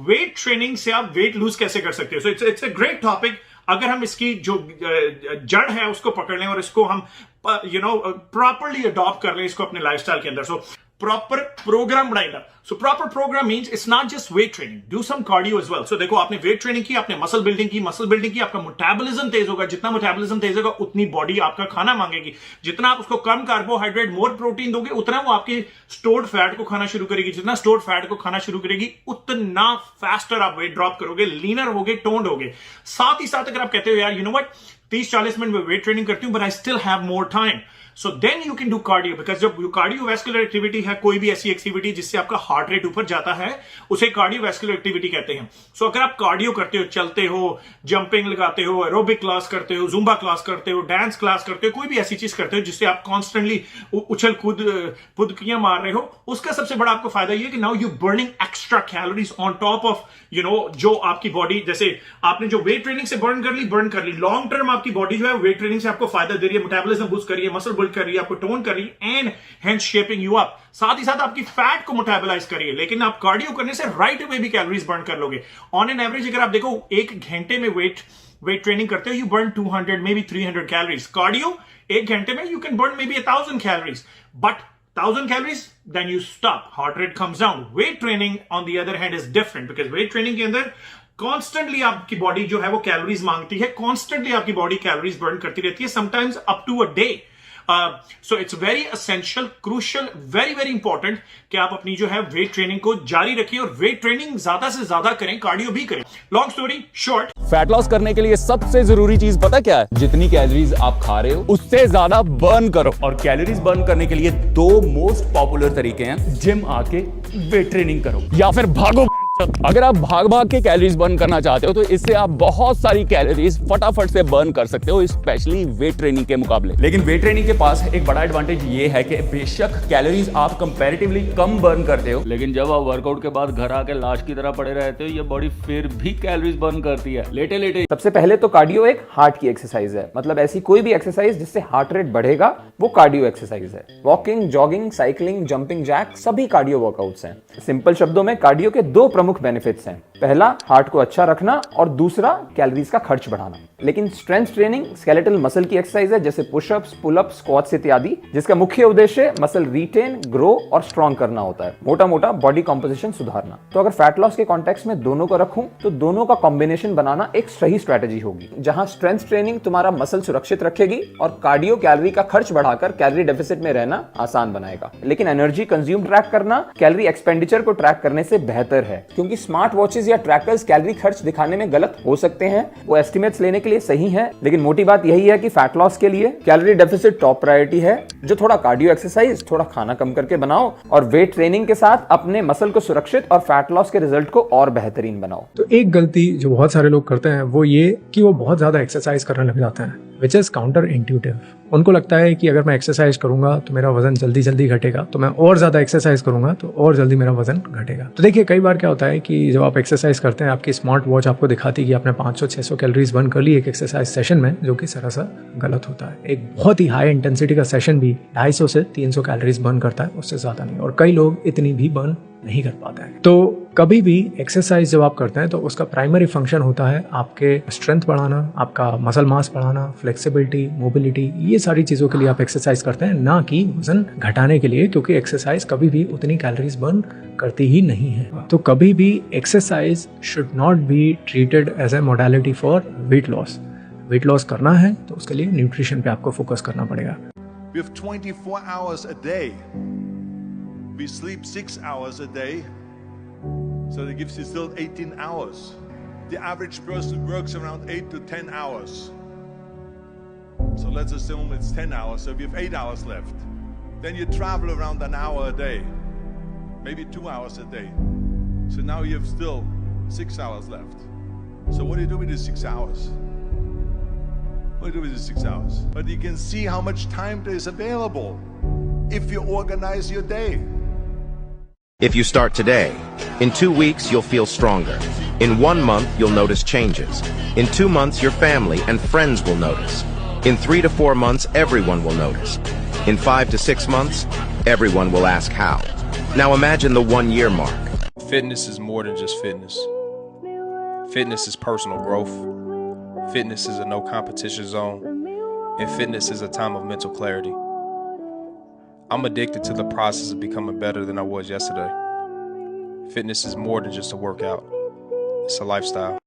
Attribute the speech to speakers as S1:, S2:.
S1: Weight training से आप weight lose कैसे कर सकते हो? So it's a great topic. अगर हम इसकी जो जड़ है उसको पकड़ लें और इसको हम प्रॉपरली अडॉप्ट कर लें इसको अपने लाइफस्टाइल के अंदर, सो प्रॉपर प्रोग्राम बनाएगा। So proper program means it's not just weight training, do some cardio as well. So देखो, आपने वेट ट्रेनिंग की, आपने मसल बिल्डिंग की, आपका मेटाबॉलिज्म तेज होगा। जितना मेटाबॉलिज्म तेज होगा उतनी बॉडी आपका खाना मांगेगी। जितना आप उसको कम कार्बोहाइड्रेट मोर प्रोटीन दोगे उतना वो आपकी स्टोर्ड फैट को खाना शुरू करेगी। जितना स्टोर्ड फैट को खाना शुरू करेगी उतना फास्टर आप वेट ड्रॉप करोगे, लीनर होगे, टोन्ड होगे। साथ ही साथ अगर आप कहते हो यार यू नो व्हाट, 30-40 मिनट में वेट ट्रेनिंग करती हूं but I still have more time, so then you can do cardio. Because जब कार्डियोवैस्कुलर एक्टिविटी है, कोई भी ऐसी एक्टिविटी जिससे आपका हार्ट रेट ऊपर जाता है, उसे कार्डियोवैस्कुलर एक्टिविटी कहते हैं। सो अगर आप कार्डियो करते हो, चलते हो, जंपिंग लगाते हो, एरोबिक क्लास करते हो, जुम्बा क्लास करते हो, डांस क्लास करते हो, कोई भी ऐसी चीज करते हो जिससे आप कॉन्स्टेंटली उछल कूदकियां मार रहे हो, उसका सबसे बड़ा आपको फायदा यह कि now you burning extra calories on top of जो आपकी बॉडी, जैसे आपने जो वेट ट्रेनिंग से बर्न कर ली, लॉन्ग टर्म आपकी बॉडी जो है वेट ट्रेनिंग से आपको फायदा दे रही है, मेटाबॉलिज्म बूस्ट कर रही है, मसल बिल्ड कर रही है, आपको टोन कर रही है, and hence shaping you up. साथ ही साथ आपकी फैट को मेटाबोलाइज करिए। लेकिन आप कार्डियो करने से राइट वे भी कैलोरीज बर्न कर लोगे। ऑन एन एवरेज अगर आप देखो 1 घंटे में वेट ट्रेनिंग करते हो, you burn 200 may be 300 calories. Cardio 1 घंटे में you can burn may be 1000 calories, but 1000 calories, then you stop. Heart rate comes down. Weight training, on the other hand, is different because weight training के अंदर constantly आपकी body जो है वो calories मांगती है, कॉन्स्टेंटली आपकी बॉडी कैलोरीज बर्न करती रहती है, sometimes up to a day. So it's very essential, crucial, very very important कि आप अपनी जो है वेट ट्रेनिंग को जारी रखिए और वेट ट्रेनिंग ज्यादा से ज्यादा करें, कार्डियो भी करें। Long story short,
S2: fat loss करने के लिए सबसे जरूरी चीज पता क्या है? जितनी कैलोरीज आप खा रहे हो उससे ज्यादा बर्न करो। और कैलोरीज बर्न करने के लिए 2 मोस्ट पॉपुलर तरीके हैं, जिम आके वेट ट्रेनिंग करो या फिर भागो। अगर आप भाग के कैलोरीज बर्न करना चाहते हो तो इससे आप बहुत सारी कैलोरीज फटाफट से बर्न कर सकते हो, स्पेशली वेट ट्रेनिंग के मुकाबले। लेकिन वेट ट्रेनिंग के पास एक बड़ा एडवांटेज ये है कि बेशक कैलोरीज आप कंपैरेटिवली कम बर्न करते हो, लेकिन जब आप वर्कआउट के बाद घर आके लाश की तरह पड़े रहते हो, ये बॉडी फिर भी कैलोरीज बर्न करती है लेटे लेटे।
S3: सबसे पहले तो कार्डियो एक हार्ट की एक्सरसाइज है, मतलब ऐसी कोई भी एक्सरसाइज जिससे हार्ट रेट बढ़ेगा वो कार्डियो एक्सरसाइज है। Walking, jogging, cycling, jumping jack सभी कार्डियो वर्कआउट्स हैं। सिंपल शब्दों में कार्डियो के 2 प्रमुख बेनिफिट्स हैं। पहला, हार्ट को अच्छा रखना, और दूसरा, कैलोरीज का खर्च बढ़ाना। लेकिन स्ट्रेंथ ट्रेनिंग स्केलेटल मसल की एक्सरसाइज है, जैसे पुशअप्स, पुलअप्स, स्क्वाट्स इत्यादि, जिसका मुख्य उद्देश्य मसल रिटेन, ग्रो और स्ट्रॉन्ग करना होता है, मोटा मोटा बॉडी कॉम्पोजिशन सुधारना। तो अगर फैट लॉस के कॉन्टेक्स्ट में दोनों को रखूं तो दोनों का कॉम्बिनेशन बनाना एक सही स्ट्रेटेजी होगी, जहां स्ट्रेंथ ट्रेनिंग तुम्हारा मसल सुरक्षित रखेगी और कार्डियो कैलोरी का खर्च बढ़ाकर कैलोरी डेफिसिट में रहना आसान बनाएगा। लेकिन एनर्जी कंज्यूम ट्रैक करना कैलोरी एक्सपेंडिचर को ट्रैक करने से बेहतर है, क्योंकि स्मार्ट वॉचेस या ट्रैकर्स कैलोरी खर्च दिखाने में गलत हो सकते हैं। वो एस्टिमेट्स लेने के लिए सही है, लेकिन मोटी बात यही है कि फैट लॉस के लिए कैलोरी डेफिसिट टॉप प्रायोरिटी है। जो थोड़ा कार्डियो एक्सरसाइज, थोड़ा खाना कम करके बनाओ और वेट ट्रेनिंग के साथ अपने मसल को सुरक्षित और फैट लॉस के रिजल्ट को और बेहतरीन बनाओ।
S4: तो एक गलती जो बहुत सारे लोग करते हैं वो ये कि वो बहुत ज्यादा एक्सरसाइज करने लग जाते हैं, विच इज काउंटर इंट्यूटिव। उनको लगता है कि अगर मैं एक्सरसाइज करूंगा तो मेरा वजन जल्दी जल्दी घटेगा, तो मैं और ज्यादा एक्सरसाइज करूंगा तो और जल्दी मेरा वजन घटेगा। तो देखिए, कई बार क्या होता है कि जब आप एक्सरसाइज करते हैं, आपकी स्मार्ट वॉच आपको दिखाती है कि आपने 500-600 कैलोरीज बर्न कर ली एक एक्सरसाइज सेशन में, जो कि सरासर गलत होता है। एक बहुत ही हाई इंटेंसिटी का सेशन भी 250 से 300 कैलोरीज बर्न करता है, उससे ज्यादा नहीं, और कई लोग इतनी भी बर्न नहीं कर पाते हैं। तो कभी भी एक्सरसाइज जब आप करते हैं तो उसका प्राइमरी फंक्शन होता है आपके स्ट्रेंथ बढ़ाना, आपका मसल मास बढ़ाना, फ्लेक्सिबिलिटी, मोबिलिटी, ये सारी चीजों के लिए आप एक्सरसाइज करते हैं, ना कि वजन घटाने के लिए, क्योंकि एक्सरसाइज कभी भी उतनी कैलोरीज बर्न करती ही नहीं है। तो कभी भी exercise should not be treated as a modality for weight loss. Weight loss करना है तो उसके लिए न्यूट्रिशन पे आपको फोकस करना पड़ेगा।
S5: We have 24 hours a day. We sleep 6 hours a day, so that gives you still 18 hours. The average person works around 8 to 10 hours. So let's assume it's 10 hours, so we have 8 hours left. Then you travel around an hour a day, maybe 2 hours a day. So now you have still 6 hours left. So what do you do with these 6 hours? What do you do with these 6 hours? But you can see how much time there is available if you organize your day.
S6: If you start today, in 2 weeks you'll feel stronger. In 1 month you'll notice changes. In 2 months your family and friends will notice. In 3 to 4 months everyone will notice. In 5 to 6 months, everyone will ask how. Now imagine the 1-year mark.
S7: Fitness is more than just fitness. Fitness is personal growth. Fitness is a no competition zone. And fitness is a time of mental clarity. I'm addicted to the process of becoming better than I was yesterday. Fitness is more than just a workout. It's a lifestyle.